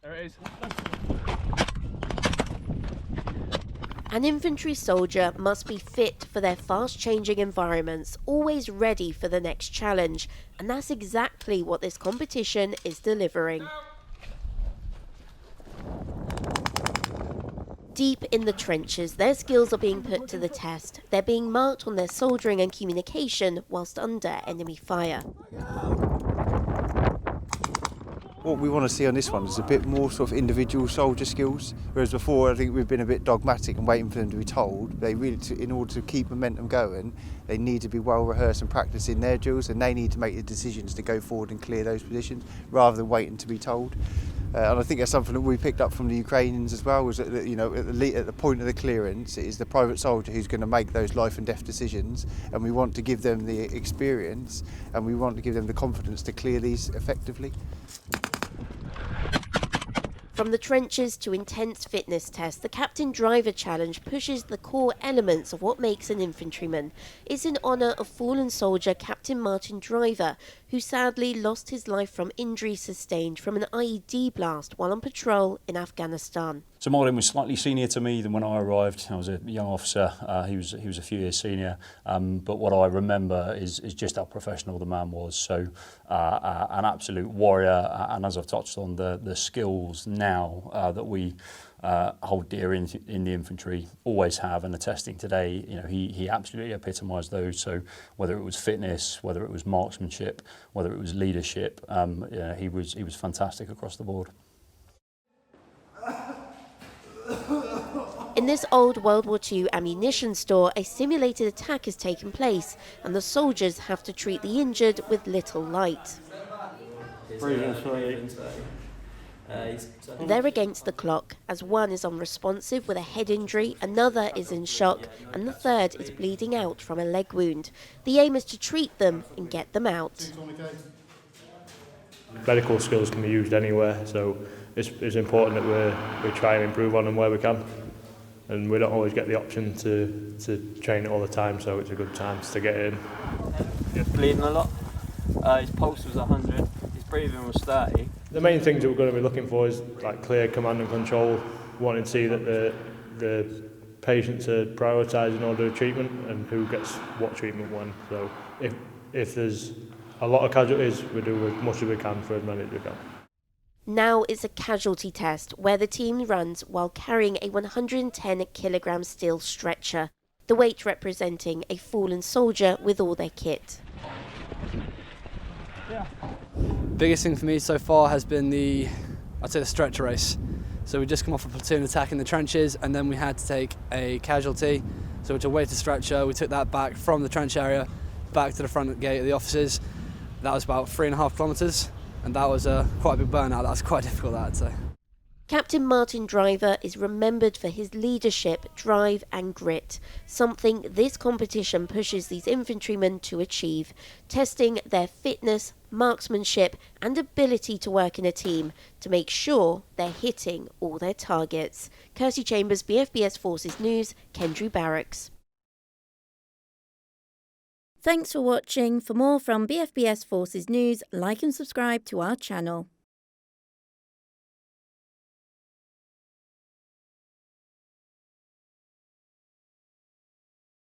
There it is. An infantry soldier must be fit for their fast-changing environments, always ready for the next challenge, and that's exactly what this competition is delivering. Deep in the trenches, their skills are being put to the test. They're being marked on their soldering and communication whilst under enemy fire. What we want to see on this one is a bit more sort of individual soldier skills, whereas before I think we've been a bit dogmatic and waiting for them to be told. They really, in order to keep momentum going, they need to be well rehearsed and practicing their drills, and they need to make the decisions to go forward and clear those positions rather than waiting to be told. And I think that's something that we picked up from the Ukrainians as well, was that, you know, at the point of the clearance, it is the private soldier who's going to make those life and death decisions, and we want to give them the experience and we want to give them the confidence to clear these effectively. From the trenches to intense fitness tests, the Captain Driver Challenge pushes the core elements of what makes an infantryman. It's in honour of fallen soldier Captain Martin Driver, who sadly lost his life from injuries sustained from an IED blast while on patrol in Afghanistan. So Martin was slightly senior to me than when I arrived. I was a young officer. He was a few years senior. But what I remember is just how professional the man was. So an absolute warrior. And as I've touched on, the skills now that we hold dear in the infantry always have, and the testing today, you know, he absolutely epitomised those. So whether it was fitness, whether it was marksmanship, whether it was leadership, you know, he was fantastic across the board. In this old World War II ammunition store, a simulated attack has taken place, and the soldiers have to treat the injured with little light. They're against the clock, as one is unresponsive with a head injury, another is in shock, and the third is bleeding out from a leg wound. The aim is to treat them and get them out. Medical skills can be used anywhere, so it's important that we try and improve on them where we can. And we don't always get the option to train it all the time, so it's a good chance to get in. He's bleeding a lot. His pulse was 100, his breathing was 30. The main things that we're going to be looking for is like clear command and control, wanting to see that the patients are prioritised in order of treatment and who gets what treatment when. So if there's a lot of casualties, we do as much as we can for as many as we can. Now it's a casualty test where the team runs while carrying a 110-kilogram steel stretcher, the weight representing a fallen soldier with all their kit. Biggest thing for me so far has been the stretcher race. So we just come off a platoon attack in the trenches, and then we had to take a casualty. So to weight a stretcher, we took that back from the trench area back to the front gate of the offices. That was about 3.5 kilometres. And that was quite a big burnout. That was quite difficult, I'd say. Captain Martin Driver is remembered for his leadership, drive and grit, something this competition pushes these infantrymen to achieve, testing their fitness, marksmanship and ability to work in a team to make sure they're hitting all their targets. Kirsty Chambers, BFBS Forces News, Kendrew Barracks. Thanks for watching. For more from BFBS Forces News, like and subscribe to our channel.